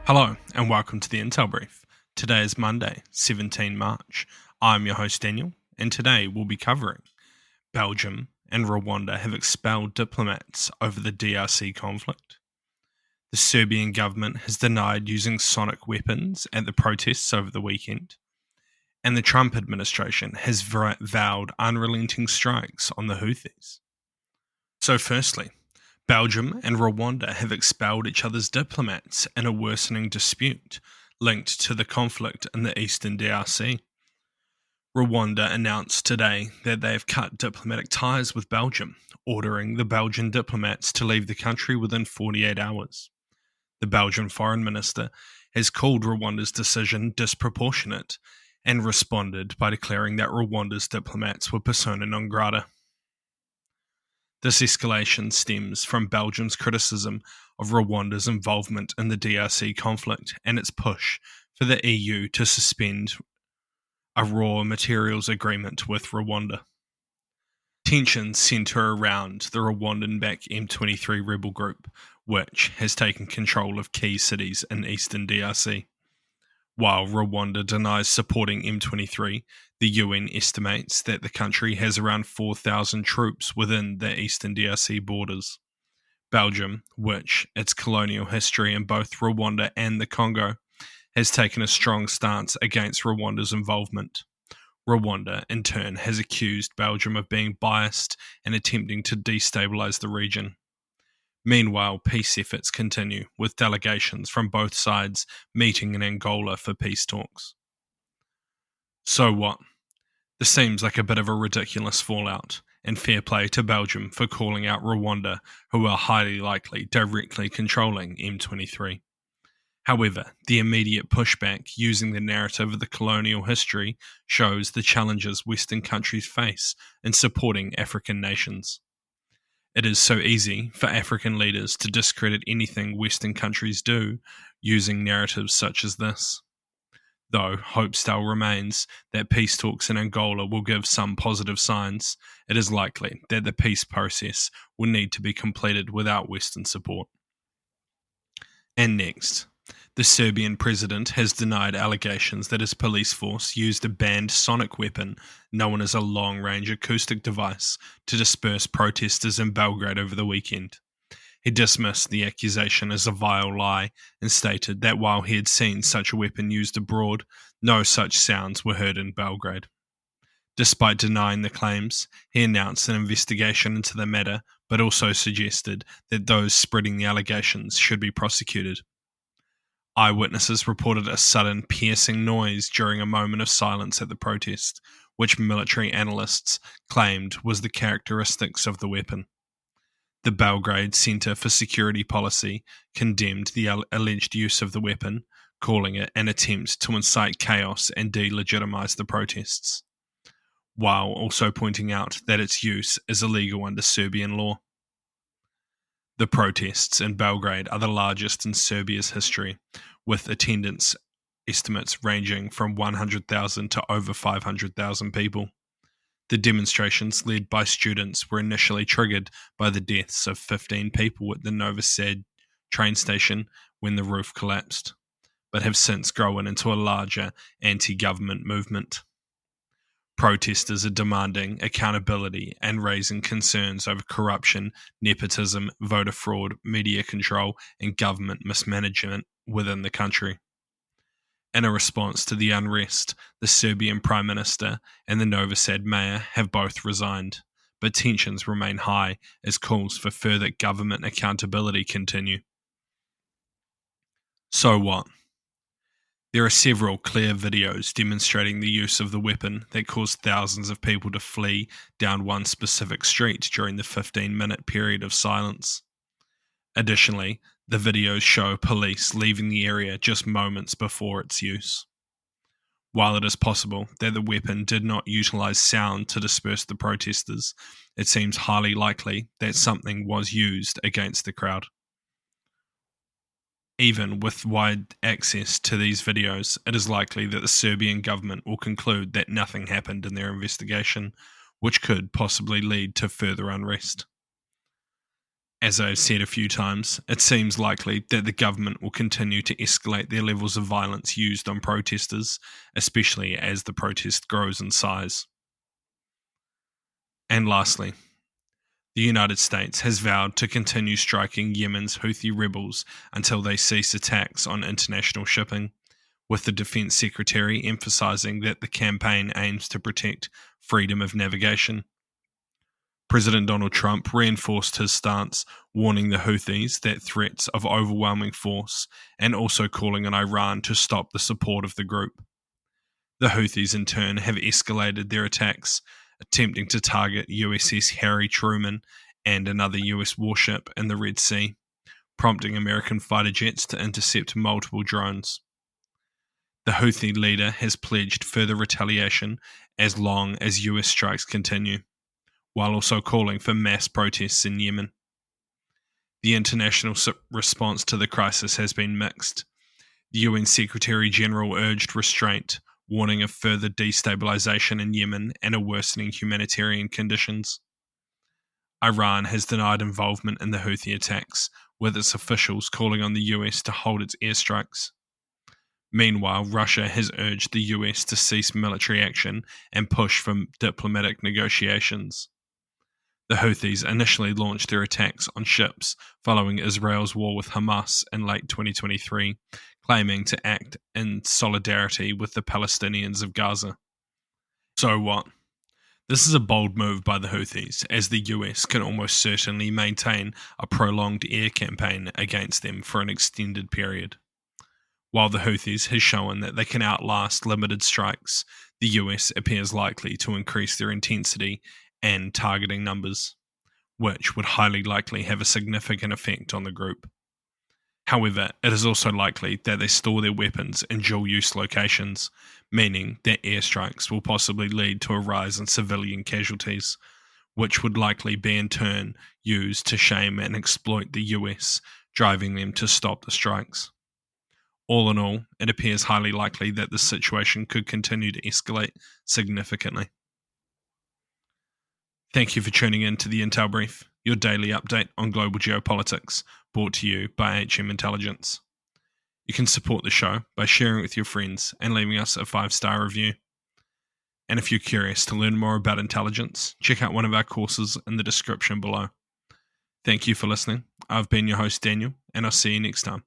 Hello and welcome to the Intel Brief. Today is Monday, 17 March. I'm your host Daniel, and today we'll be covering Belgium and Rwanda have expelled diplomats over the DRC conflict. The Serbian government has denied using sonic weapons at the protests over the weekend. And the Trump administration has vowed unrelenting strikes on the Houthis. So firstly, Belgium and Rwanda have expelled each other's diplomats in a worsening dispute linked to the conflict in the eastern DRC. Rwanda announced today that they have cut diplomatic ties with Belgium, ordering the Belgian diplomats to leave the country within 48 hours. The Belgian foreign minister has called Rwanda's decision disproportionate and responded by declaring that Rwanda's diplomats were persona non grata. This escalation stems from Belgium's criticism of Rwanda's involvement in the DRC conflict and its push for the EU to suspend a raw materials agreement with Rwanda. Tensions centre around the Rwandan-backed M23 rebel group, which has taken control of key cities in eastern DRC. While Rwanda denies supporting M23, the UN estimates that the country has around 4,000 troops within the eastern DRC borders. Belgium, which its colonial history in both Rwanda and the Congo, has taken a strong stance against Rwanda's involvement. Rwanda, in turn, has accused Belgium of being biased and attempting to destabilise the region. Meanwhile, peace efforts continue, with delegations from both sides meeting in Angola for peace talks. So what? This seems like a bit of a ridiculous fallout, and fair play to Belgium for calling out Rwanda, who are highly likely directly controlling M23. However, the immediate pushback using the narrative of the colonial history shows the challenges Western countries face in supporting African nations. It is so easy for African leaders to discredit anything Western countries do using narratives such as this. Though hope still remains that peace talks in Angola will give some positive signs, it is likely that the peace process will need to be completed without Western support. And next, the Serbian president has denied allegations that his police force used a banned sonic weapon known as a long-range acoustic device to disperse protesters in Belgrade over the weekend. He dismissed the accusation as a vile lie and stated that while he had seen such a weapon used abroad, no such sounds were heard in Belgrade. Despite denying the claims, he announced an investigation into the matter, but also suggested that those spreading the allegations should be prosecuted. Eyewitnesses reported a sudden, piercing noise during a moment of silence at the protest, which military analysts claimed was the characteristics of the weapon. The Belgrade Center for Security Policy condemned the alleged use of the weapon, calling it an attempt to incite chaos and delegitimize the protests, while also pointing out that its use is illegal under Serbian law. The protests in Belgrade are the largest in Serbia's history, with attendance estimates ranging from 100,000 to over 500,000 people. The demonstrations led by students were initially triggered by the deaths of 15 people at the Novi Sad train station when the roof collapsed, but have since grown into a larger anti-government movement. Protesters are demanding accountability and raising concerns over corruption, nepotism, voter fraud, media control, and government mismanagement within the country. In a response to the unrest, the Serbian Prime Minister and the Novi Sad mayor have both resigned, but tensions remain high as calls for further government accountability continue. So what? There are several clear videos demonstrating the use of the weapon that caused thousands of people to flee down one specific street during the 15-minute period of silence. Additionally, the videos show police leaving the area just moments before its use. While it is possible that the weapon did not utilize sound to disperse the protesters, it seems highly likely that something was used against the crowd. Even with wide access to these videos, it is likely that the Serbian government will conclude that nothing happened in their investigation, which could possibly lead to further unrest. As I've said a few times, it seems likely that the government will continue to escalate their levels of violence used on protesters, especially as the protest grows in size. And lastly, the United States has vowed to continue striking Yemen's Houthi rebels until they cease attacks on international shipping, with the Defense Secretary emphasizing that the campaign aims to protect freedom of navigation. President Donald Trump reinforced his stance, warning the Houthis that threats of overwhelming force and also calling on Iran to stop the support of the group. The Houthis, in turn, have escalated their attacks, attempting to target USS Harry Truman and another US warship in the Red Sea, prompting American fighter jets to intercept multiple drones. The Houthi leader has pledged further retaliation as long as US strikes continue, while also calling for mass protests in Yemen. The international response to the crisis has been mixed. The UN Secretary General urged restraint, warning of further destabilization in Yemen and a worsening humanitarian conditions. Iran has denied involvement in the Houthi attacks, with its officials calling on the US to hold its airstrikes. Meanwhile, Russia has urged the US to cease military action and push for diplomatic negotiations. The Houthis initially launched their attacks on ships following Israel's war with Hamas in late 2023, claiming to act in solidarity with the Palestinians of Gaza. So what? This is a bold move by the Houthis, as the US can almost certainly maintain a prolonged air campaign against them for an extended period. While the Houthis has shown that they can outlast limited strikes, the US appears likely to increase their intensity and targeting numbers, which would highly likely have a significant effect on the group. However, it is also likely that they store their weapons in dual-use locations, meaning that airstrikes will possibly lead to a rise in civilian casualties, which would likely be in turn used to shame and exploit the US, driving them to stop the strikes. All in all, it appears highly likely that the situation could continue to escalate significantly. Thank you for tuning in to the Intel Brief, your daily update on global geopolitics, brought to you by HM Intelligence. You can support the show by sharing it with your friends and leaving us a 5-star review. And if you're curious to learn more about intelligence, check out one of our courses in the description below. Thank you for listening. I've been your host, Daniel, and I'll see you next time.